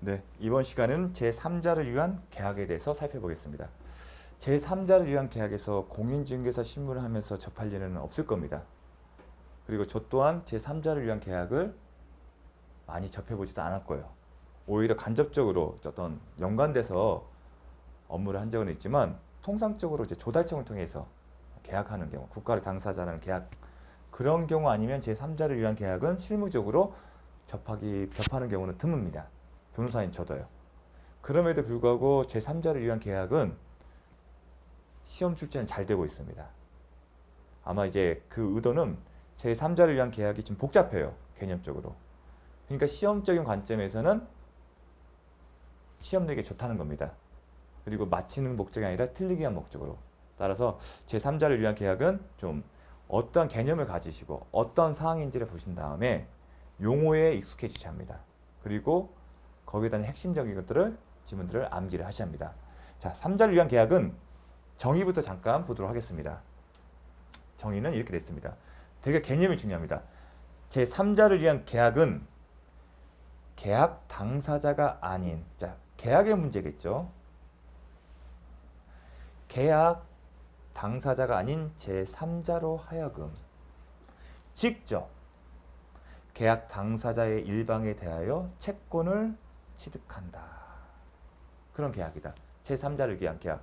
네, 이번 시간은 제3자를 위한 계약에 대해서 살펴보겠습니다. 제3자를 위한 계약에서 공인중개사 신문을 하면서 접할 일은 없을 겁니다. 그리고 저 또한 제3자를 위한 계약을 많이 접해보지도 않았고요. 오히려 간접적으로 어떤 연관돼서 업무를 한 적은 있지만 통상적으로 이제 조달청을 통해서 계약하는 경우, 국가를 당사자라는 계약, 그런 경우 아니면 제3자를 위한 계약은 실무적으로 접하는 경우는 드뭅니다. 변호사인 저도요. 그럼에도 불구하고 제3자를 위한 계약은 시험 출제는 잘 되고 있습니다. 아마 이제 그 의도는 제3자를 위한 계약이 좀 복잡해요. 개념적으로. 그러니까 시험적인 관점에서는 시험 내기 좋다는 겁니다. 그리고 맞히는 목적이 아니라 틀리기 위한 목적으로. 따라서 제3자를 위한 계약은 좀 어떤 개념을 가지시고 어떤 사항인지를 보신 다음에 용어에 익숙해지셔야 합니다. 그리고 거기에 대한 핵심적인 것들을 지문들을 암기를 하셔야 합니다. 자, 3자를 위한 계약은 정의부터 잠깐 보도록 하겠습니다. 정의는 이렇게 되어 있습니다. 되게 개념이 중요합니다. 제3자를 위한 계약은 계약 당사자가 아닌, 자, 계약의 문제겠죠. 계약 당사자가 아닌 제3자로 하여금 직접 계약 당사자의 일방에 대하여 채권을 취득한다. 그런 계약이다. 제3자를 위한 계약.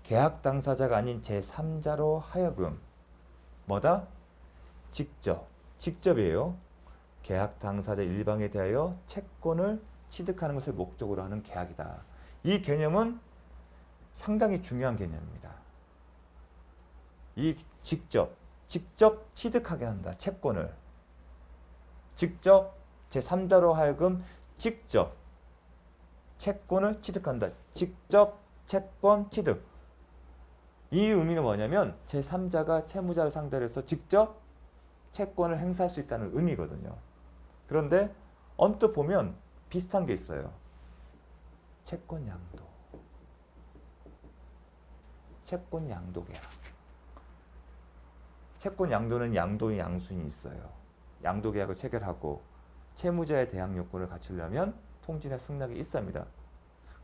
계약 당사자가 아닌 제3자로 하여금 뭐다? 직접이에요. 계약 당사자 일방에 대하여 채권을 취득하는 것을 목적으로 하는 계약이다. 이 개념은 상당히 중요한 개념입니다. 이 직접 취득하게 한다. 채권을. 직접 제3자로 하여금 직접 채권을 취득한다. 직접 채권 취득. 이 의미는 뭐냐면 제3자가 채무자를 상대로 해서 직접 채권을 행사할 수 있다는 의미거든요. 그런데 언뜻 보면 비슷한 게 있어요. 채권 양도. 채권 양도 계약. 채권 양도는 양도인 양수인이 있어요. 양도 계약을 체결하고 채무자의 대항 요건을 갖추려면 통지나 승낙이 있어야 합니다.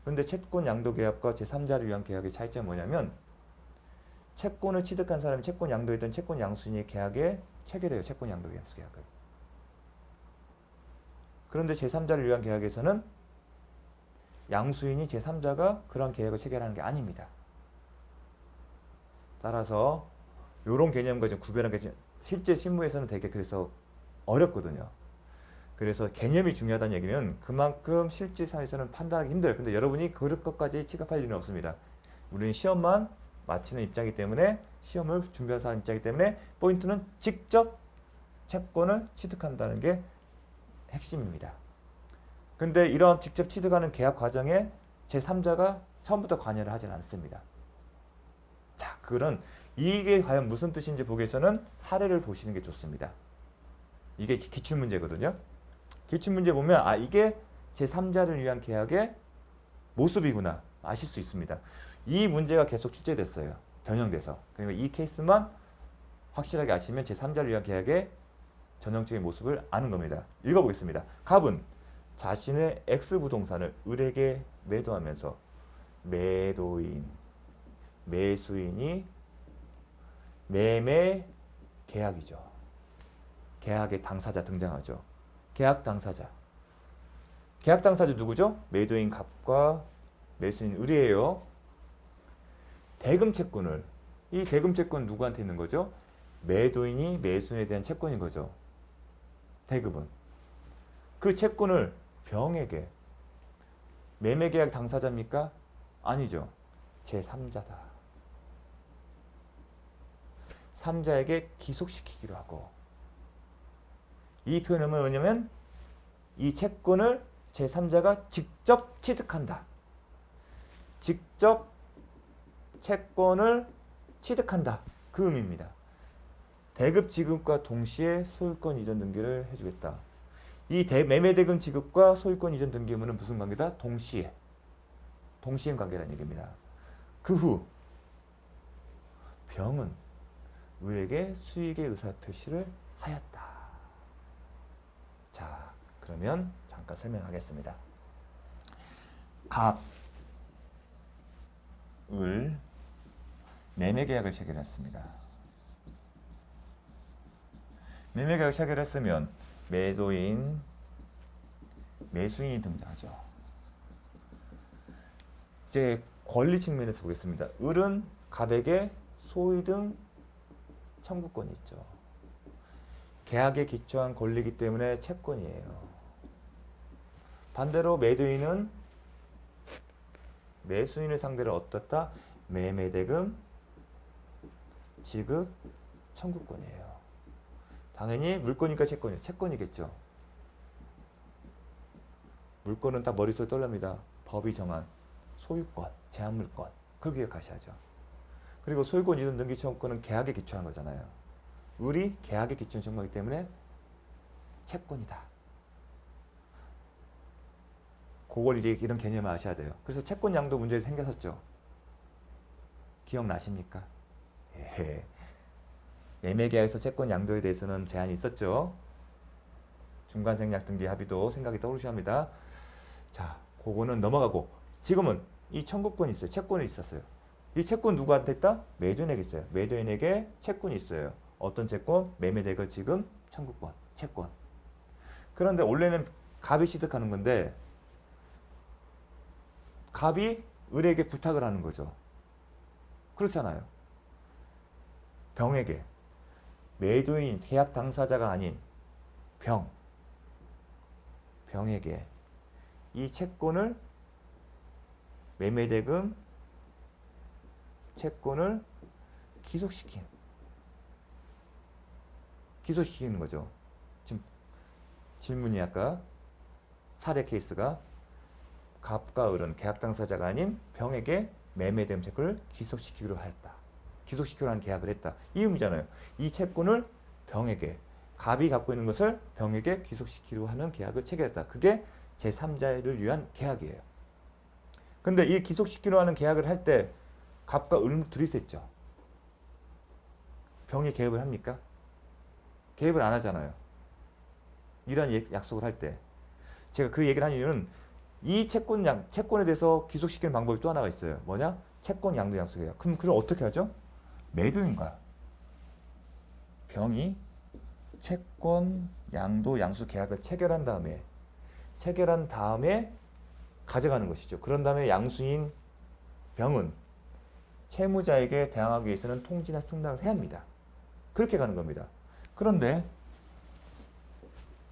그런데 채권 양도 계약과 제3자를 위한 계약의 차이점이 뭐냐면 채권을 취득한 사람이 채권 양도이든 채권 양수인이 계약에 체결해요. 채권 양도 계약을. 그런데 제3자를 위한 계약에서는 양수인이 제3자가 그런 계약을 체결하는 게 아닙니다. 따라서 이런 개념과 좀 구별한 게 실제 실무에서는 되게 그래서 어렵거든요. 그래서 개념이 중요하다는 얘기는 그만큼 실제 상에서는 판단하기 힘들어요. 근데 여러분이 그럴 것까지 취급할 일은 없습니다. 우리는 시험만 마치는 입장이기 때문에 시험을 준비한 사람 입장이기 때문에 포인트는 직접 채권을 취득한다는 게 핵심입니다. 근데 이런 직접 취득하는 계약 과정에 제3자가 처음부터 관여를 하진 않습니다. 자, 그런 이게 과연 무슨 뜻인지 보기 위해서는 사례를 보시는 게 좋습니다. 이게 기출문제거든요. 기출문제 보면 아 이게 제3자를 위한 계약의 모습이구나 아실 수 있습니다. 이 문제가 계속 출제됐어요. 변형돼서. 그러니까 이 케이스만 확실하게 아시면 제3자를 위한 계약의 전형적인 모습을 아는 겁니다. 읽어보겠습니다. 갑은 자신의 X부동산을 을에게 매도하면서 매도인, 매수인이 매매 계약이죠. 계약의 당사자 등장하죠. 계약 당사자. 계약 당사자 누구죠? 매도인 갑과 매수인 을이에요. 대금 채권을. 이 대금 채권 누구한테 있는 거죠? 매도인이 매수인에 대한 채권인 거죠. 대금은. 그 채권을 병에게. 매매계약 당사자입니까? 아니죠. 제3자다. 3자에게 기속시키기로 하고. 이 표현은 뭐냐면 이 채권을 제3자가 직접 취득한다. 직접 채권을 취득한다. 그 의미입니다. 대급 지급과 동시에 소유권 이전 등기를 해주겠다. 이 매매 대금 지급과 소유권 이전 등기 의무는 무슨 관계다? 동시에. 동시행 관계라는 얘기입니다. 그 후 병은 을에게 수익의 의사표시를 하였다. 자, 그러면 잠깐 설명하겠습니다. 갑, 을 매매 계약을 체결했습니다. 매매 계약을 체결했으면 매도인, 매수인이 등장하죠. 이제 권리 측면에서 보겠습니다. 을은 갑에게 소위 등 청구권이 있죠. 계약에 기초한 권리이기 때문에 채권이에요. 반대로 매도인은 매수인을 상대로 어떻다? 매매대금 지급 청구권이에요. 당연히 물건이니까 채권이에요. 채권이겠죠. 물건은 딱 머릿속에 떠올립니다. 법이 정한 소유권, 제한물권. 그걸 기억하셔야죠. 그리고 소유권 이전 등기 청구권은 계약에 기초한 거잖아요. 을이 계약에 기초한 청구이기 때문에 채권이다. 그걸 이제 이런 개념을 아셔야 돼요. 그래서 채권 양도 문제가 생겼었죠. 기억나십니까? 예. 매매계약에서 채권 양도에 대해서는 제한이 있었죠. 중간생략 등기 합의도 생각이 떠오르셔야 합니다. 자, 그거는 넘어가고 지금은 이 청구권이 있어요. 채권이 있었어요. 이 채권 누구한테 있다? 매도인에게 있어요. 매도인에게 채권이 있어요. 어떤 채권? 매매대금 지금 청구권, 채권. 그런데 원래는 갑이 취득하는 건데 갑이 을에게 부탁을 하는 거죠. 그렇잖아요. 병에게 매도인, 계약 당사자가 아닌 병에게 이 채권을 매매대금 채권을 기소시키는 거죠. 지금 질문이 아까 사례 케이스가 갑과 을은 계약 당사자가 아닌 병에게 매매대금 채권을 기소시키기로 하였다. 기소시키기로 하는 계약을 했다. 이 의미잖아요. 이 채권을 병에게, 갑이 갖고 있는 것을 병에게 기소시키기로 하는 계약을 체결했다. 그게 제3자를 위한 계약이에요. 근데 이 기소시키기로 하는 계약을 할 때 갑과 을은 둘이 있었죠. 병이 개입을 합니까? 개입을 안 하잖아요. 이런 약속을 할 때. 제가 그 얘기를 한 이유는 이 채권에 대해서 기소시키는 방법이 또 하나가 있어요. 뭐냐? 채권 양도 약속이에요. 그럼 그걸 어떻게 하죠? 매도인과 병이 채권 양도 양수 계약을 체결한 다음에 가져가는 것이죠. 그런 다음에 양수인 병은 채무자에게 대항하기 위해서는 통지나 승낙을 해야 합니다. 그렇게 가는 겁니다. 그런데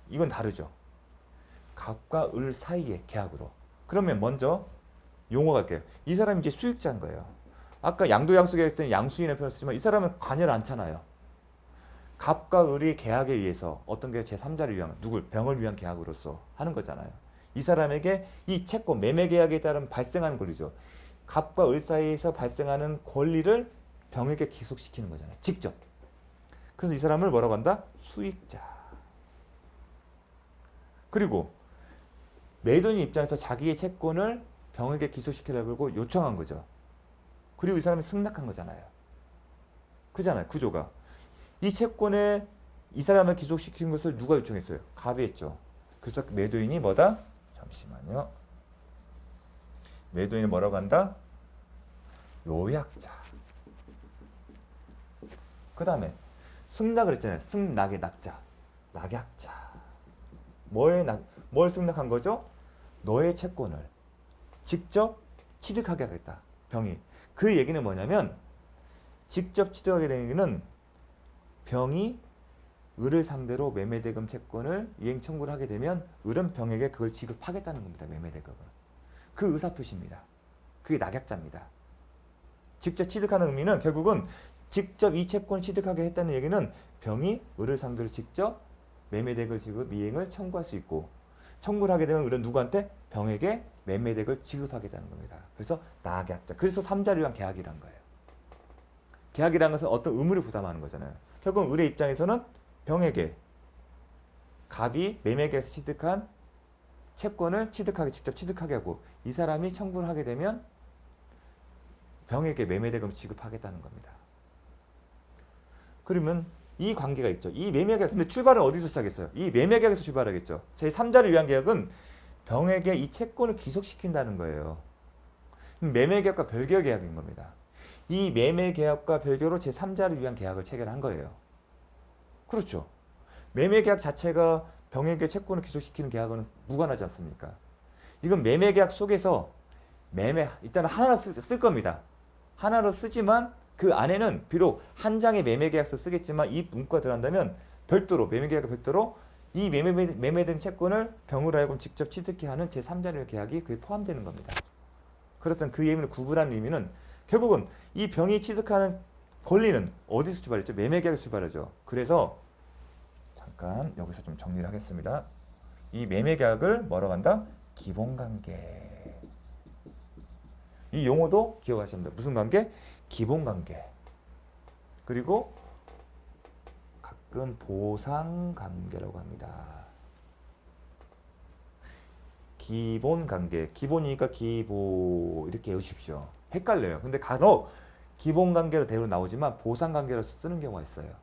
이건 다르죠. 갑과 을 사이의 계약으로. 그러면 먼저 용어 갈게요. 이 사람이 이제 수익자인 거예요. 아까 양도 양수 계약했을 때는 양수인을 표현했지만 이 사람은 관여를 않잖아요. 갑과 을이 계약에 의해서 어떤 게 제3자를 위한 병을 위한 계약으로서 하는 거잖아요. 이 사람에게 이 채권 매매 계약에 따른 발생하는 권리죠. 갑과 을 사이에서 발생하는 권리를 병에게 기속시키는 거잖아요. 직접. 그래서 이 사람을 뭐라고 한다? 수익자. 그리고 매도인 입장에서 자기의 채권을 병에게 기소시키려고 요청한 거죠. 그리고 이 사람이 승낙한 거잖아요. 그잖아요. 구조가. 이 채권에 이 사람을 기소시킨 것을 누가 요청했어요? 갑이 했죠. 그래서 매도인이 뭐다? 잠시만요. 매도인이 뭐라고 한다? 요약자. 그 다음에 승낙을 했잖아요. 승낙의 낙자. 낙약자. 뭘 승낙한 거죠? 너의 채권을 직접 취득하게 하겠다. 병이. 그 얘기는 뭐냐면 직접 취득하게 되는 얘기는 병이 을을 상대로 매매대금 채권을 이행 청구를 하게 되면 을은 병에게 그걸 지급하겠다는 겁니다. 매매대금을. 그 의사표시입니다. 그게 낙약자입니다. 직접 취득하는 의미는 결국은 직접 이 채권을 취득하게 했다는 얘기는 병이 을을 상대로 직접 매매대금 지급 이행을 청구할 수 있고 청구를 하게 되면 을은 누구한테? 병에게 매매대금을 지급하겠다는 겁니다. 그래서 낙약자. 그래서 3자를 위한 계약이란 거예요. 계약이라는 것은 어떤 의무를 부담하는 거잖아요. 결국 을의 입장에서는 병에게 갑이 매매계에서 취득한 채권을 직접 취득하게 하고 이 사람이 청구를 하게 되면 병에게 매매대금 지급하겠다는 겁니다. 그러면 이 관계가 있죠. 이 매매계약 근데 출발은 어디서 시작했어요? 이 매매계약에서 출발하겠죠. 제3자를 위한 계약은 병에게 이 채권을 기속시킨다는 거예요. 매매계약과 별개 계약인 겁니다. 이 매매계약과 별개로 제3자를 위한 계약을 체결한 거예요. 그렇죠. 매매계약 자체가 병에게 채권을 기속시키는 계약은 무관하지 않습니까? 이건 매매계약 속에서 일단은 하나로 쓸 겁니다. 하나로 쓰지만 그 안에는 비록 한 장의 매매계약서 쓰겠지만 이 문구가 들어간다면 별도로 매매계약과 별도로 이 매매된 채권을 병으로 하여금 직접 취득해 하는 제3자를 계약이 그에 포함되는 겁니다. 그렇다면 그 의미를 구분하는 의미는 결국은 이 병이 취득하는 권리는 어디서 출발했죠? 매매계약에서 출발하죠. 그래서 잠깐 여기서 좀 정리를 하겠습니다. 이 매매계약을 뭐라고 한다? 기본관계. 이 용어도 기억하셔야 합니다. 무슨 관계? 기본관계. 그리고 가끔 보상관계라고 합니다. 기본관계. 기본이니까 기보 이렇게 외우십시오. 헷갈려요. 근데 간혹 기본관계로 대로 나오지만 보상관계로 쓰는 경우가 있어요.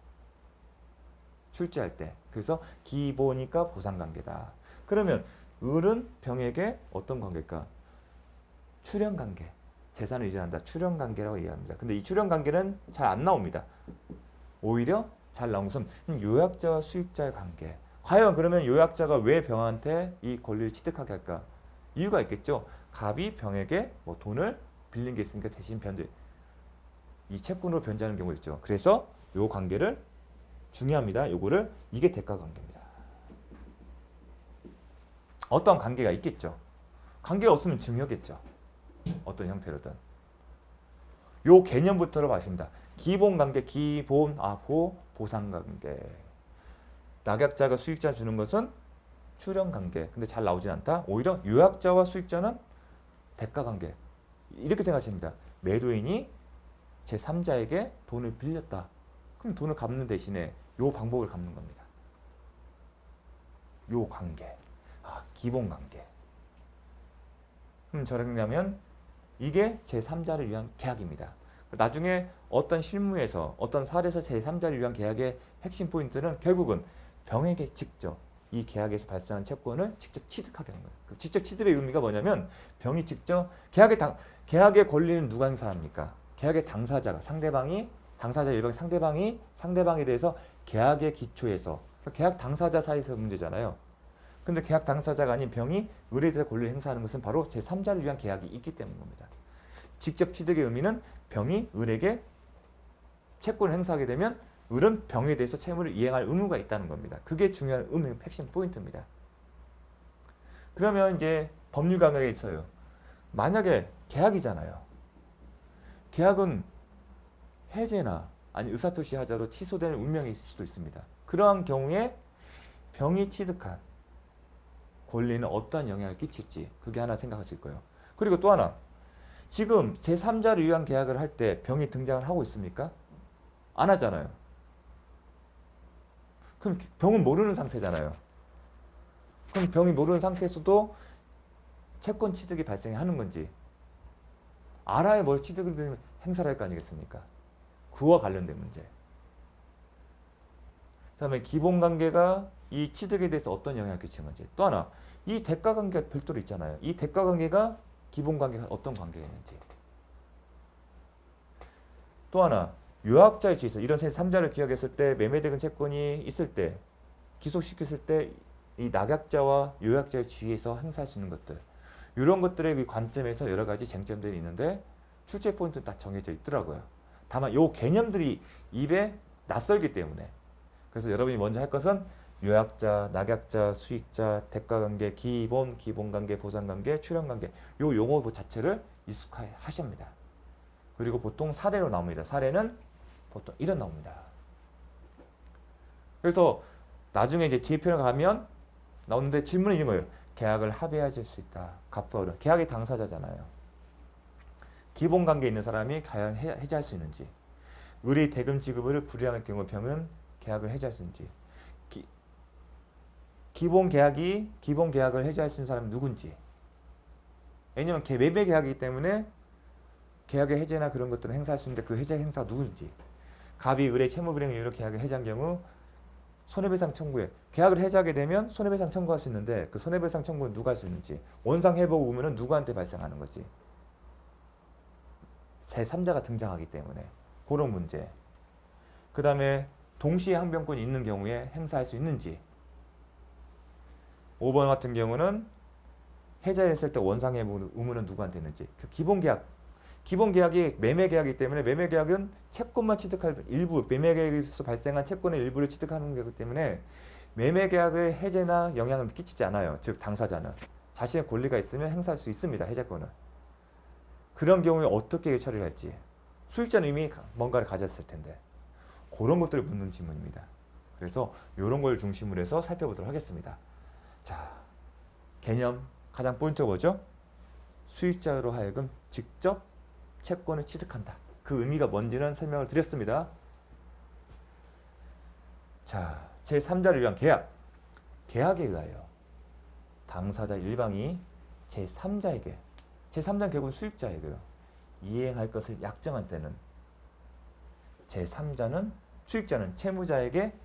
출제할 때. 그래서 기본이니까 보상관계다. 그러면 을은 병에게 어떤 관계일까? 출연관계. 재산을 이전한다. 출연관계라고 이해합니다. 근데 이 출연관계는 잘 안 나옵니다. 오히려 잘 나온 것은 요약자와 수익자의 관계. 과연 그러면 요약자가 왜 병한테 이 권리를 취득하게 할까? 이유가 있겠죠. 갑이 병에게 뭐 돈을 빌린 게 있으니까 대신 이 채권으로 변제하는 경우가 있죠. 그래서 요 관계를 중요합니다. 요거를 이게 대가 관계입니다. 어떤 관계가 있겠죠. 관계가 없으면 중요하겠죠. 어떤 형태로든. 요 개념부터로 마십니다. 기본관계, 기본, 보상관계. 낙약자가 수익자 주는 것은 출연관계. 근데 잘 나오진 않다. 오히려 요약자와 수익자는 대가관계. 이렇게 생각하시면 됩니다. 매도인이 제3자에게 돈을 빌렸다. 그럼 돈을 갚는 대신에 요 방법을 갚는 겁니다. 요 관계. 기본관계. 그럼 저라면 이게 제3자를 위한 계약입니다. 나중에 어떤 실무에서 어떤 사례에서 제3자를 위한 계약의 핵심 포인트는 결국은 병에게 직접 이 계약에서 발생한 채권을 직접 취득하게 하는 거예요. 그 직접 취득의 의미가 뭐냐면 병이 직접 계약의 권리는 누가 행사합니까? 계약의 당사자가 당사자 일방의 상대방에 대해서 계약의 기초에서 계약 당사자 사이에서 문제잖아요. 근데 계약 당사자가 아닌 병이 을에 대해서 권리를 행사하는 것은 바로 제3자를 위한 계약이 있기 때문인 겁니다. 직접 취득의 의미는 병이 을에게 채권을 행사하게 되면 을은 병에 대해서 채무를 이행할 의무가 있다는 겁니다. 그게 중요한 핵심 포인트입니다. 그러면 이제 법률 강약에 있어요. 만약에 계약이잖아요. 계약은 해제나 아니 의사표시 하자로 취소되는 운명이 있을 수도 있습니다. 그러한 경우에 병이 취득한 권리는 어떠한 영향을 끼칠지 그게 하나 생각하실 거예요. 그리고 또 하나 지금 제3자를 위한 계약을 할 때 병이 등장을 하고 있습니까? 안 하잖아요. 그럼 병은 모르는 상태잖아요. 그럼 병이 모르는 상태에서도 채권 취득이 발생하는 건지 알아야 뭘 취득을 행사를 할 거 아니겠습니까? 그와 관련된 문제. 그 다음에 기본관계가 이 취득에 대해서 어떤 영향을 끼치는 건지. 또 하나 이 대가관계가 별도로 있잖아요. 이 대가관계가 기본관계가 어떤 관계가 있는지. 또 하나 요약자의 주의에서 이런 제3자를 기약했을 때 매매된 채권이 있을 때 기속시켰을 때 이 낙약자와 요약자의 주의에서 행사할 수 있는 것들 이런 것들의 관점에서 여러 가지 쟁점들이 있는데 출제 포인트는 다 정해져 있더라고요. 다만 요 개념들이 입에 낯설기 때문에 그래서 여러분이 먼저 할 것은 요약자, 낙약자, 수익자, 대가관계, 기본관계, 보상관계, 출연관계 요 용어 자체를 익숙하셔야 합니다. 그리고 보통 사례로 나옵니다. 사례는 보통 이런 나옵니다. 그래서 나중에 이제 뒤에 표현 가면 나오는데 질문이 있는 거예요. 계약을 합의하실 수 있다. 갑과 을은 계약의 당사자잖아요. 기본관계에 있는 사람이 과연 해지할 수 있는지 을이 대금 지급을 불이행할 경우 병은 계약을 해지할 수 있는지 기본 계약을 해지할 수 있는 사람은 누군지. 왜냐면 매매 계약이기 때문에 계약의 해제나 그런 것들을 행사할 수 있는데 그 해제 행사가 누군지. 갑이 을의 채무 불이행 이유로 계약을 해지한 경우 손해배상 청구에 계약을 해지하게 되면 손해배상 청구할 수 있는데 그 손해배상 청구는 누가 할 수 있는지 원상회복 의무는 누구한테 발생하는 거지? 제3자가 등장하기 때문에 그런 문제. 그 다음에 동시에 항변권이 있는 경우에 행사할 수 있는지. 5번 같은 경우는 해지를 했을 때 원상회복 의무는 누구한테 있는지. 그 기본계약이 매매계약이기 때문에 매매계약은 채권만 취득할 일부 매매계약에서 발생한 채권의 일부를 취득하는 거기 때문에 매매계약의 해제나 영향을 끼치지 않아요. 즉 당사자는 자신의 권리가 있으면 행사할 수 있습니다. 해제권을. 그런 경우에 어떻게 처리를 할지 수익자는 이미 뭔가를 가졌을 텐데 그런 것들을 묻는 질문입니다. 그래서 이런 걸 중심으로 해서 살펴보도록 하겠습니다. 자, 개념 가장 포인트가 뭐죠? 수익자로 하여금 직접 채권을 취득한다. 그 의미가 뭔지는 설명을 드렸습니다. 자, 제3자를 위한 계약. 계약에 의하여 당사자 일방이 제3자에게 제3자는 결국 수익자에게요. 이행할 것을 약정한 때는 제3자는 수익자는 채무자에게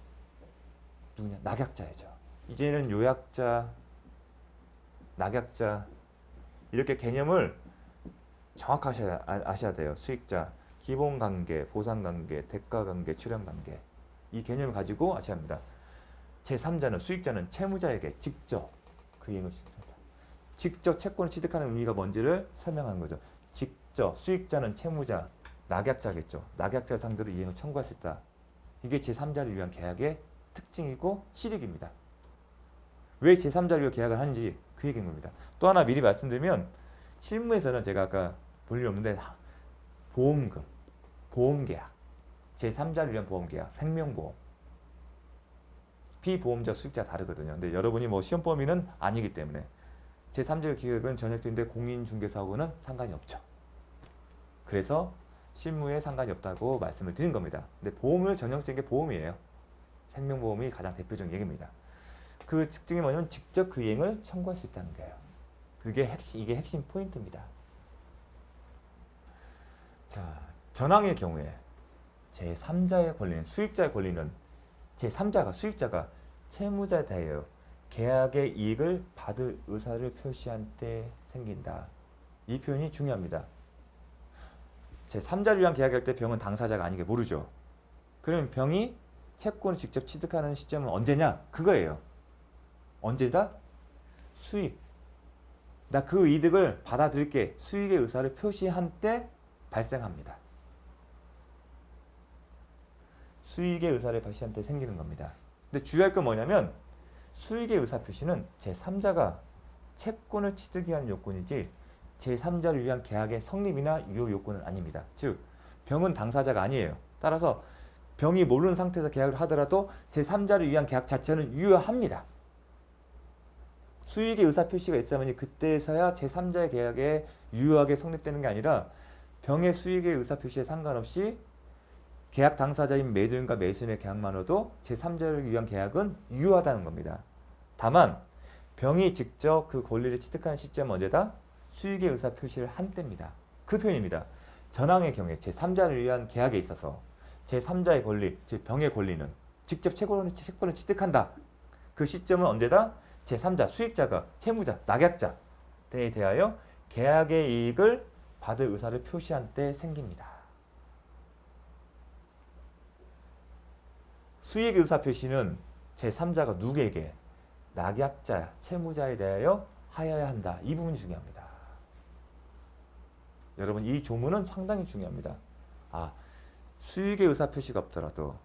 누구냐? 낙약자이죠. 이제는 요약자, 낙약자 이렇게 개념을 정확히 아셔야 돼요. 수익자, 기본관계, 보상관계, 대가관계, 출연관계 이 개념을 가지고 아셔야 합니다. 제3자는 수익자는 채무자에게 직접 그 이행을 시킵니다. 직접 채권을 취득하는 의미가 뭔지를 설명하는 거죠. 직접 수익자는 채무자, 낙약자겠죠. 낙약자 상대로 이행을 청구할 수 있다. 이게 제3자를 위한 계약의 특징이고 실익입니다. 왜 제3자를 위해 계약을 하는지 그 얘기인 겁니다. 또 하나 미리 말씀드리면 실무에서는 제가 아까 볼 일 없는데 보험금, 보험계약, 제3자를 위한 보험계약, 생명보험 피보험자 수익자 다르거든요. 근데 여러분이 뭐 시험 범위는 아니기 때문에 제3자 기획은 전액인데 공인중개사하고는 상관이 없죠. 그래서 실무에 상관이 없다고 말씀을 드린 겁니다. 근데 보험을 전형적인 게 보험이에요. 생명보험이 가장 대표적인 얘기입니다. 그 특징이 뭐냐면 직접 그 이행을 청구할 수 있다는 거예요. 이게 핵심 포인트입니다. 자, 전항의 경우에 제3자의 권리는 수익자의 권리는 제3자가 수익자가 채무자에 대하여 계약의 이익을 받을 의사를 표시한 때 생긴다. 이 표현이 중요합니다. 제3자를 위한 계약할 때 병은 당사자가 아닌 게 모르죠. 그러면 병이 채권을 직접 취득하는 시점은 언제냐? 그거예요. 언제다? 수익. 나 그 이득을 받아들일게. 수익의 의사를 표시한 때 발생합니다. 수익의 의사를 표시한 때 생기는 겁니다. 근데 주의할 건 뭐냐면 수익의 의사 표시는 제3자가 채권을 취득하기 위한 요건이지 제3자를 위한 계약의 성립이나 유효 요건은 아닙니다. 즉 병은 당사자가 아니에요. 따라서 병이 모르는 상태에서 계약을 하더라도 제3자를 위한 계약 자체는 유효합니다. 수익의 의사 표시가 있어야만 그때서야 제3자의 계약에 유효하게 성립되는 게 아니라 병의 수익의 의사 표시에 상관없이 계약 당사자인 매도인과 매수인의 계약만으로도 제3자를 위한 계약은 유효하다는 겁니다. 다만 병이 직접 그 권리를 취득하는 시점은 언제다? 수익의 의사 표시를 한 때입니다. 그 표현입니다. 전항의 경우에 제3자를 위한 계약에 있어서 제3자의 권리, 즉 병의 권리는 직접 채권을 취득한다. 그 시점은 언제다? 제3자, 수익자가 채무자, 낙약자에 대하여 계약의 이익을 받을 의사를 표시한 때 생깁니다. 수익 의사 표시는 제3자가 누구에게? 낙약자, 채무자에 대하여 하여야 한다. 이 부분이 중요합니다. 여러분 이 조문은 상당히 중요합니다. 수익의 의사 표시가 없더라도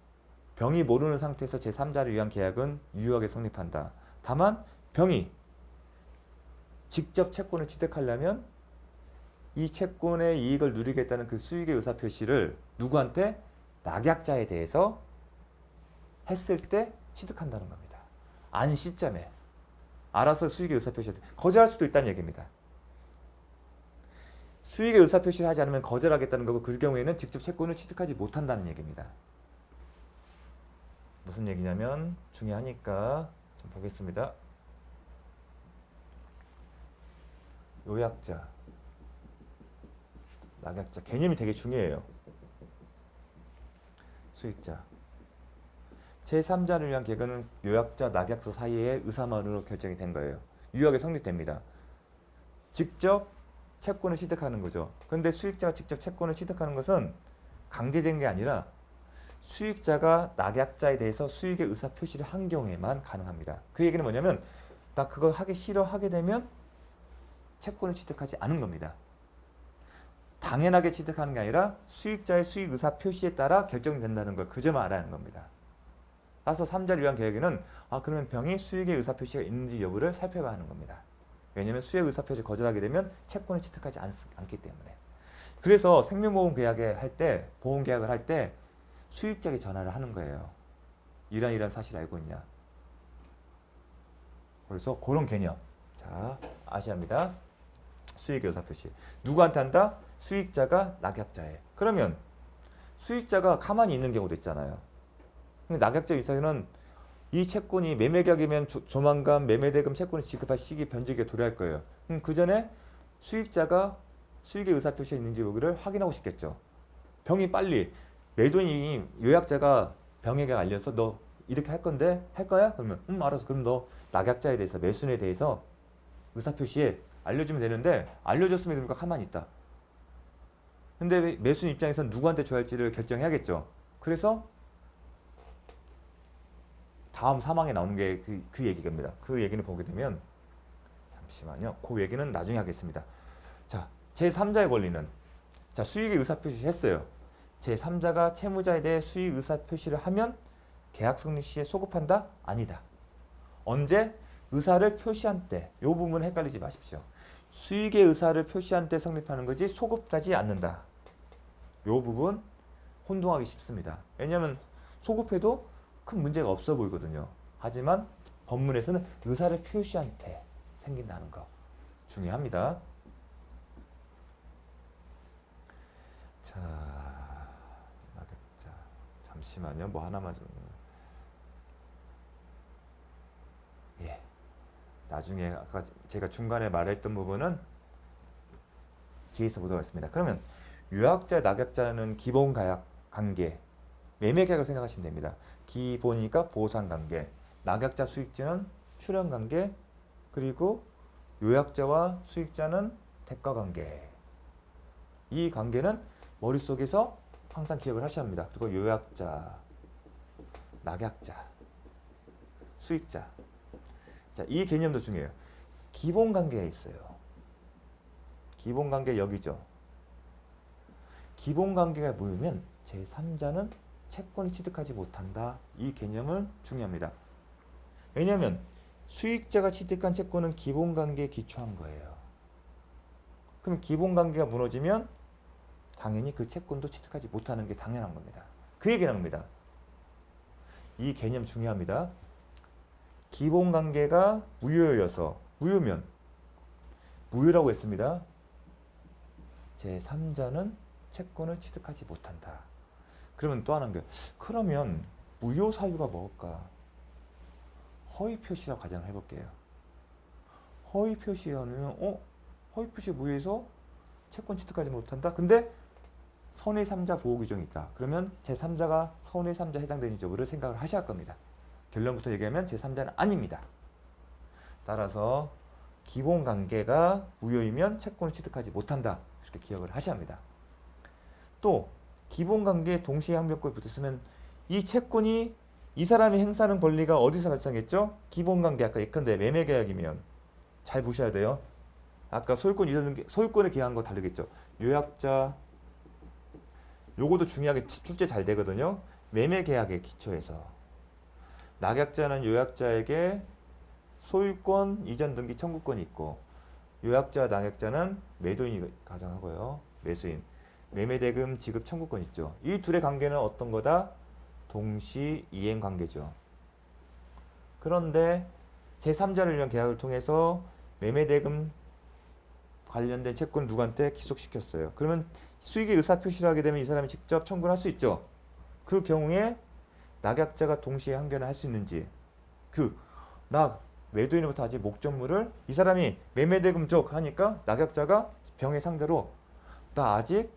병이 모르는 상태에서 제3자를 위한 계약은 유효하게 성립한다. 다만 병이 직접 채권을 취득하려면 이 채권의 이익을 누리겠다는 그 수익의 의사 표시를 누구한테? 낙약자에 대해서 했을 때 취득한다는 겁니다. 안 시점에 알아서 수익의 의사 표시를 거절할 수도 있다는 얘기입니다. 수익의 의사 표시를 하지 않으면 거절하겠다는 거고 그 경우에는 직접 채권을 취득하지 못한다는 얘기입니다. 무슨 얘기냐면 중요하니까 좀 보겠습니다. 요약자, 낙약자 개념이 되게 중요해요. 수익자. 제3자를 위한 계약은 요약자, 낙약자 사이의 의사만으로 결정이 된 거예요. 유약이 성립됩니다. 직접 채권을 취득하는 거죠. 그런데 수익자가 직접 채권을 취득하는 것은 강제적인 게 아니라 수익자가 낙약자에 대해서 수익의 의사 표시를 한 경우에만 가능합니다. 그 얘기는 뭐냐면 나 그거 하기 싫어 하게 되면 채권을 취득하지 않은 겁니다. 당연하게 취득하는 게 아니라 수익자의 수익 의사 표시에 따라 결정된다는 걸 그 점을 알아야 하는 겁니다. 따라서 3자를 위한 계약에는 그러면 병이 수익의 의사 표시가 있는지 여부를 살펴봐야 하는 겁니다. 왜냐하면 수익 의사 표시를 거절하게 되면 채권을 취득하지 않기 때문에. 그래서 생명보험 계약을 할 때, 보험 계약을 할 때 수익자에게 전화를 하는 거예요. 이런 사실 알고 있냐. 그래서 그런 개념. 자, 아셔야 합니다. 수익의 의사 표시. 누구한테 한다? 수익자가 낙약자에. 그러면 수익자가 가만히 있는 경우도 있잖아요. 낙약자 입장에서는 이 채권이 매매계약이면 조만간 매매대금 채권을 지급할 시기 변제기에 도래할 거예요. 그럼 그 전에 수익자가 수익의 의사 표시가 있는지 여기를 확인하고 싶겠죠. 병이 빨리 매도인이 요약자가 병에게 알려서 너 이렇게 할 건데 할 거야? 그러면 알았어. 그럼 너 낙약자에 대해서 매수인에 대해서 의사 표시에 알려주면 되는데 알려줬으면 되니까 가만히 있다. 근데 매수인 입장에서는 누구한테 줘야 할지를 결정해야겠죠. 그래서 다음 사망에 나오는 게 그 얘기입니다. 그 얘기를 보게 되면 잠시만요. 그 얘기는 나중에 하겠습니다. 자, 제3자의 권리는 자 수익의 의사표시 했어요. 제3자가 채무자에 대해 수익 의사표시를 하면 계약 성립 시에 소급한다? 아니다. 언제? 의사를 표시한 때. 이 부분 헷갈리지 마십시오. 수익의 의사를 표시한 때 성립하는 거지 소급하지 않는다. 이 부분 혼동하기 쉽습니다. 왜냐하면 소급해도 큰 문제가 없어 보이거든요. 하지만 법문에서는 의사를 표시한 때 생긴다는 거 중요합니다. 자, 낙약자. 잠시만요. 뭐 하나만 좀. 예. 나중에 아까 제가 중간에 말했던 부분은 뒤에서 보도록 하겠습니다. 그러면 유약자, 낙약자는 기본 가약 관계, 매매 계약을 생각하시면 됩니다. 기본이니까 보상 관계, 낙약자 수익자는 출연 관계, 그리고 요약자와 수익자는 대가 관계. 이 관계는 머릿속에서 항상 기억을 하셔야 합니다. 그리고 요약자, 낙약자, 수익자. 자, 이 개념도 중요해요. 기본 관계가 있어요. 기본 관계 여기죠. 기본 관계가 모이면 제3자는 채권을 취득하지 못한다. 이 개념은 중요합니다. 왜냐하면 수익자가 취득한 채권은 기본 관계에 기초한 거예요. 그럼 기본 관계가 무너지면 당연히 그 채권도 취득하지 못하는 게 당연한 겁니다. 그 얘기는 겁니다. 이 개념 중요합니다. 기본 관계가 무효여서 무효면 무효라고 했습니다. 제3자는 채권을 취득하지 못한다. 그러면 또 하나 게 그러면 무효 사유가 뭘까? 허위 표시라고 가정을 해볼게요. 허위 표시하면 허위 표시 무효해서 채권 취득하지 못한다. 근데 선의 3자 보호 규정이 있다. 그러면 제3자가 선의 3자 해당되는지 여부를 생각을 하셔야 할 겁니다. 결론부터 얘기하면 제3자는 아닙니다. 따라서 기본 관계가 무효이면 채권을 취득하지 못한다. 이렇게 기억을 하셔야 합니다. 또 기본 관계에 동시에 항변권이 붙었으면 이 채권이 이 사람이 행사하는 권리가 어디서 발생했죠? 기본 관계 아까 예컨대 매매 계약이면 잘 보셔야 돼요. 아까 소유권에 기한 거 다르겠죠. 요약자 요것도 중요하게 출제 잘 되거든요. 매매 계약에 기초해서 낙약자는 요약자에게 소유권 이전 등기 청구권이 있고 요약자 낙약자는 매도인이 가정하고요. 매수인 매매대금 지급 청구권 있죠. 이 둘의 관계는 어떤 거다? 동시 이행 관계죠. 그런데 제3자를 위한 계약을 통해서 매매대금 관련된 채권을 누구한테 기속시켰어요. 그러면 수익의 의사표시를 하게 되면 이 사람이 직접 청구를 할 수 있죠. 그 경우에 낙약자가 동시에 항변을 할 수 있는지 나 매도인으로부터 아직 목적물을 이 사람이 매매대금 줘 하니까 낙약자가 병의 상대로 나 아직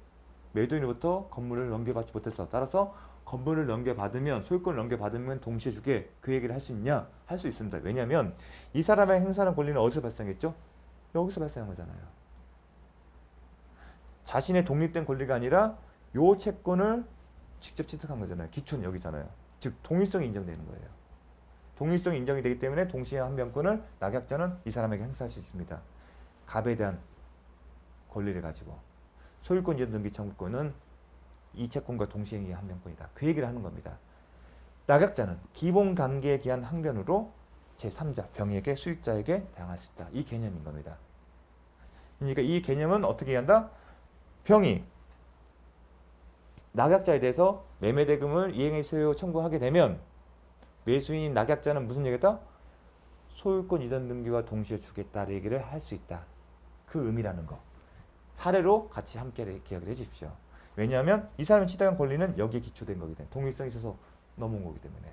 매도인으로부터 건물을 넘겨받지 못했어. 따라서 건물을 넘겨받으면 소유권을 넘겨받으면 동시에 주게 그 얘기를 할 수 있냐? 할 수 있습니다. 왜냐하면 이 사람의 행사하는 권리는 어디서 발생했죠? 여기서 발생한 거잖아요. 자신의 독립된 권리가 아니라 요 채권을 직접 취득한 거잖아요. 기초는 여기잖아요. 즉 동일성이 인정되는 거예요. 동일성이 인정이 되기 때문에 동시에 항변권을 낙약자는 이 사람에게 행사할 수 있습니다. 갑에 대한 권리를 가지고 소유권 이전 등기 청구권은 이 채권과 동시에 행위의 항변권이다. 그 얘기를 하는 겁니다. 낙약자는 기본 관계에 기한 항변으로 제3자, 병에게 수익자에게 대항할 수 있다. 이 개념인 겁니다. 그러니까 이 개념은 어떻게 한다? 병이 낙약자에 대해서 매매대금을 이행의 소요 청구하게 되면 매수인인 낙약자는 무슨 얘기다? 소유권 이전 등기와 동시에 주겠다는 얘기를 할 수 있다. 그 의미라는 거. 사례로 같이 함께 기억을 해주십시오. 왜냐하면 이 사람이 취득한 권리는 여기에 기초된 거기 때문에 동일성이 있어서 넘어온 거기 때문에.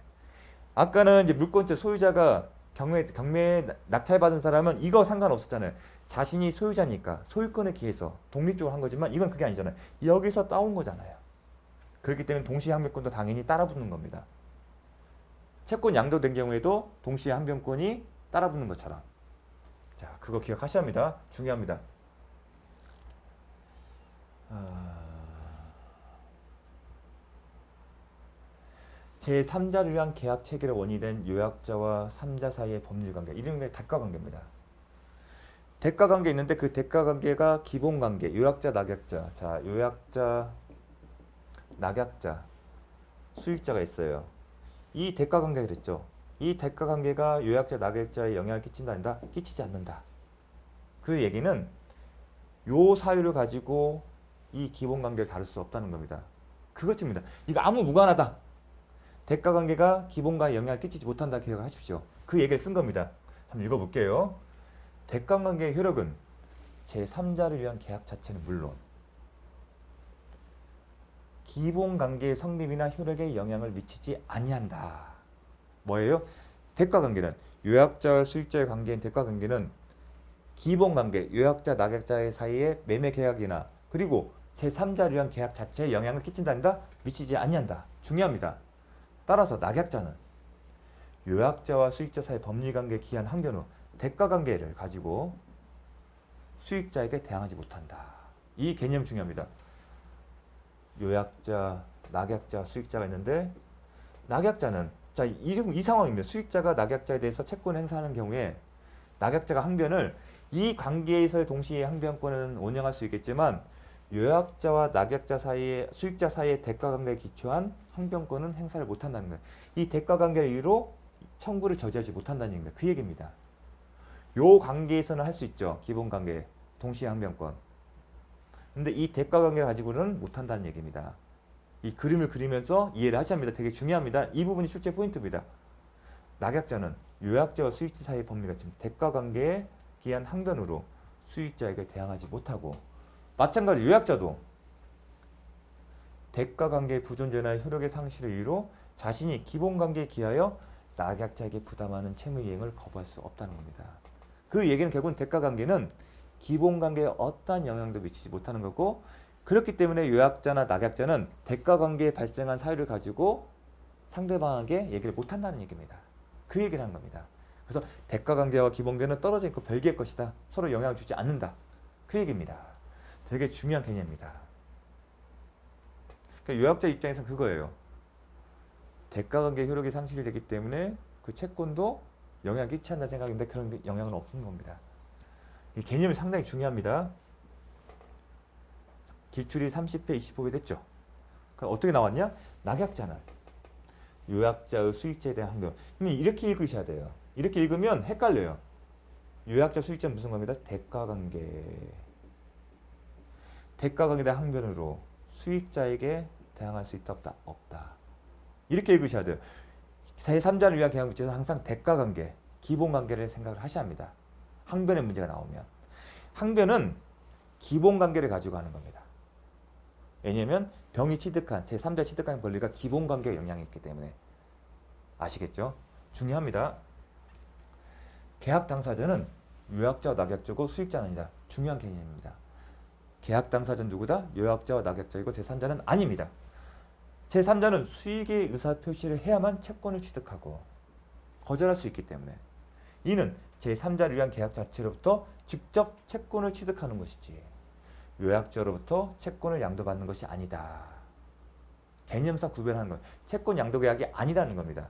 아까는 이제 물권자 소유자가 경매에 낙찰받은 사람은 이거 상관없었잖아요. 자신이 소유자니까 소유권에 기해서 독립적으로 한 거지만 이건 그게 아니잖아요. 여기서 따온 거잖아요. 그렇기 때문에 동시에 항변권도 당연히 따라붙는 겁니다. 채권 양도된 경우에도 동시에 항변권이 따라붙는 것처럼. 자, 그거 기억하셔야 합니다. 중요합니다. 제3자를 위한 계약 체결의 원인이 된 요약자와 3자 사이의 법률관계, 이런 게 대가관계입니다. 대가관계 있는데 그 대가관계가 기본관계, 요약자, 낙약자. 자, 요약자, 낙약자, 수익자가 있어요. 이 대가관계가 그랬죠. 이 대가관계가 요약자, 낙약자에 영향을 끼친다, 아니다? 끼치지 않는다. 그 얘기는 요 사유를 가지고 이 기본관계를 다룰 수 없다는 겁니다. 그것입니다. 이거 아무 무관하다. 대가관계가 기본과에 영향을 끼치지 못한다 기억을 하십시오. 그 얘기를 쓴 겁니다. 한번 읽어볼게요. 대가관계의 효력은 제3자를 위한 계약 자체는 물론 기본관계의 성립이나 효력에 영향을 미치지 아니한다. 뭐예요? 대가관계는 요약자와 수익자의 관계인 대가관계는 기본관계, 요약자, 낙약자의 사이의 매매계약이나 그리고 제3자를 위한 계약 자체에 영향을 끼친다, 미치지 아니한다. 중요합니다. 따라서 낙약자는 요약자와 수익자 사이 법리관계에 기한 항변 후 대가관계를 가지고 수익자에게 대항하지 못한다. 이 개념 중요합니다. 요약자, 낙약자, 수익자가 있는데 낙약자는 자, 이 상황입니다. 수익자가 낙약자에 대해서 채권 행사하는 경우에 낙약자가 항변을 이 관계에서의 동시에 항변권은 운영할 수 있겠지만 요약자와 낙약자 사이의 수익자 사이의 대가관계에 기초한 항변권은 행사를 못한다는 거예요. 이 대가관계를 이유로 청구를 저지하지 못한다는 얘기입니다. 그 얘기입니다. 요 관계에서는 할 수 있죠. 기본관계, 동시에 항변권. 근데 이 대가관계를 가지고는 못한다는 얘기입니다. 이 그림을 그리면서 이해를 하셔야 합니다. 되게 중요합니다. 이 부분이 출제 포인트입니다. 낙약자는 요약자와 수익자 사이의 법리가 지금 대가관계에 기한 항변으로 수익자에게 대항하지 못하고 마찬가지로 요약자도 대가관계의 부존재나 효력의 상실을 이유로 자신이 기본관계에 기하여 낙약자에게 부담하는 채무 이행을 거부할 수 없다는 겁니다. 그 얘기는 결국은 대가관계는 기본관계에 어떠한 영향도 미치지 못하는 거고 그렇기 때문에 요약자나 낙약자는 대가관계에 발생한 사유를 가지고 상대방에게 얘기를 못한다는 얘기입니다. 그 얘기를 하는 겁니다. 그래서 대가관계와 기본관계는 떨어져 있고 별개의 것이다. 서로 영향을 주지 않는다. 그 얘기입니다. 되게 중요한 개념입니다. 그러니까 요약자 입장에서는 그거예요. 대가관계 효력이 상실되기 때문에 그 채권도 영향을 끼치지 않는다는 생각인데 그런 영향은 없는 겁니다. 이 개념이 상당히 중요합니다. 기출이 30회, 20회 됐죠. 그럼 어떻게 나왔냐? 낙약자는 요약자의 수익자에 대한 항변. 이렇게 읽으셔야 돼요. 이렇게 읽으면 헷갈려요. 요약자, 수익자는 무슨 관계다? 대가관계. 대가관계에 대한 항변으로 수익자에게 대항할 수 있다, 없다? 없다. 이렇게 읽으셔야 돼요. 제3자를 위한 계약 문제는 항상 대가관계, 기본관계를 생각을 하셔야 합니다. 항변의 문제가 나오면. 항변은 기본관계를 가지고 하는 겁니다. 왜냐하면 병이 취득한, 제3자 취득한 권리가 기본관계에 영향이 있기 때문에. 아시겠죠? 중요합니다. 계약 당사자는 요약자와 낙약자고 수익자는 아니다. 중요한 개념입니다. 계약 당사자는 누구다? 요약자와 낙약자이고 제3자는 아닙니다. 제3자는 수익의 의사표시를 해야만 채권을 취득하고 거절할 수 있기 때문에 이는 제3자를 위한 계약 자체로부터 직접 채권을 취득하는 것이지 요약자로부터 채권을 양도받는 것이 아니다. 개념상 구별하는 것. 채권 양도 계약이 아니라는 겁니다.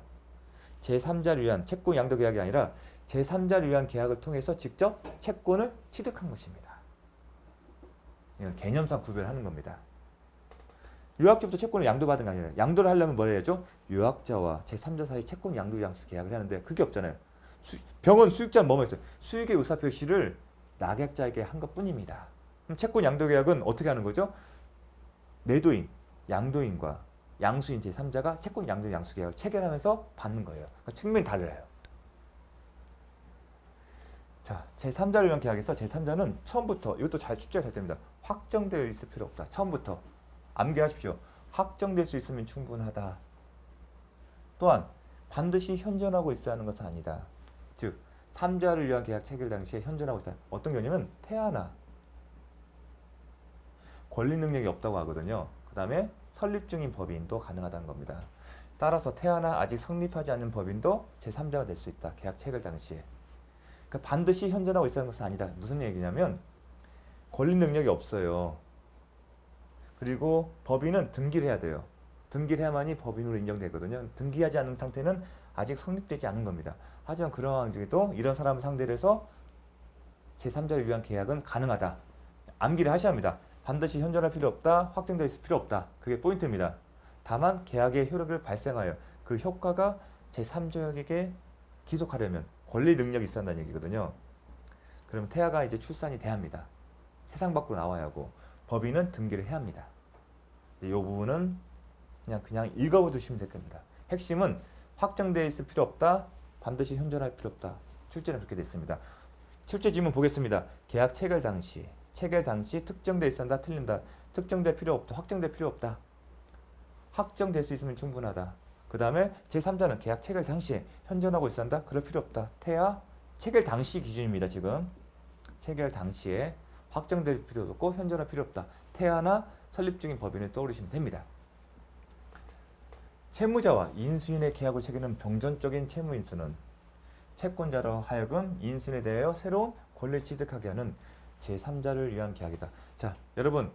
제3자를 위한 채권 양도 계약이 아니라 제3자를 위한 계약을 통해서 직접 채권을 취득한 것입니다. 이건 개념상 구별하는 겁니다. 요약자부터 채권을 양도받은 게 아니라 양도를 하려면 뭘 해야죠? 요약자와 제3자 사이 채권 양도 양수 계약을 하는데 그게 없잖아요. 병은 수익자는 뭐만 있어요? 수익의 의사표시를 낙약자에게 한 것뿐입니다. 그럼 채권 양도 계약은 어떻게 하는 거죠? 매도인, 양도인과 양수인 제3자가 채권 양도 양수 계약을 체결하면서 받는 거예요. 그러니까 측면이 달라요. 자, 제3자를 위한 계약에서 제3자는 처음부터 이것도 잘 출제가 잘 됩니다. 확정되어 있을 필요 없다. 처음부터 암기하십시오. 확정될 수 있으면 충분하다. 또한 반드시 현존하고 있어야 하는 것은 아니다. 즉 3자를 위한 계약 체결 당시에 현존하고 있다. 어떤 경우냐면 태아나 권리 능력이 없다고 하거든요. 그 다음에 설립 중인 법인도 가능하다는 겁니다. 따라서 태아나 아직 성립하지 않은 법인도 제3자가 될 수 있다. 계약 체결 당시에. 그러니까 반드시 현존하고 있어야 하는 것은 아니다. 무슨 얘기냐면 권리 능력이 없어요. 그리고 법인은 등기를 해야 돼요. 등기를 해야만이 법인으로 인정되거든요. 등기하지 않은 상태는 아직 성립되지 않은 겁니다. 하지만 그런 상황 중에도 이런 사람을 상대로 해서 제3자를 위한 계약은 가능하다. 암기를 하셔야 합니다. 반드시 현존할 필요 없다. 확정될 필요 없다. 그게 포인트입니다. 다만 계약의 효력을 발생하여 그 효과가 제3자에게 기속하려면 권리 능력이 있어야 한다는 얘기거든요. 그럼 태아가 이제 출산이 돼야 합니다. 세상 밖으로 나와야 하고 법인은 등기를 해야 합니다. 이 부분은 그냥 읽어두시면 될 겁니다. 핵심은 확정되어 있을 필요 없다. 반드시 현존할 필요 없다. 출제는 그렇게 됐습니다. 출제 지문 보겠습니다. 계약 체결 당시 특정되어 있어야 한다. 틀린다. 특정될 필요 없다. 확정될 필요 없다. 확정될 수 있으면 충분하다. 그 다음에 제3자는 계약 체결 당시에 현존하고 있어야 한다. 그럴 필요 없다. 태아 체결 당시 기준입니다. 지금 체결 당시에 확정될 필요도 없고 현존할 필요 없다. 태아나 설립 중인 법인을 떠올리시면 됩니다. 채무자와 인수인의 계약을 체결하는 병존적인 채무인수는 채권자로 하여금 인수인에 대하여 새로운 권리를 취득하게 하는 제3자를 위한 계약이다. 자, 여러분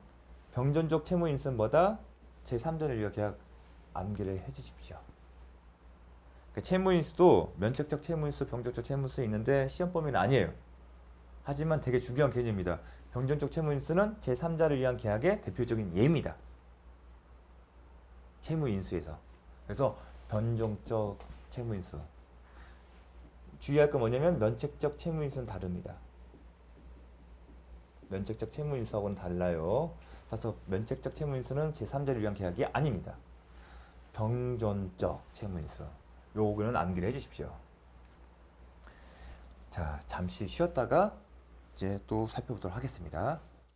병존적 채무인수는 뭐다? 제3자를 위한 계약 암기를 해주십시오. 그러니까 채무인수도 면책적 채무인수, 병존적 채무인수 있는데 시험 범위는 아니에요. 하지만 되게 중요한 개념입니다. 병존적 채무인수는 제3자를 위한 계약의 대표적인 예입니다. 채무인수에서. 그래서 변종적 채무인수. 주의할 건 뭐냐면 면책적 채무인수는 다릅니다. 면책적 채무인수하고는 달라요. 따라서 면책적 채무인수는 제3자를 위한 계약이 아닙니다. 병존적 채무인수. 요거는 암기를 해주십시오. 자, 잠시 쉬었다가 이제 또 살펴보도록 하겠습니다.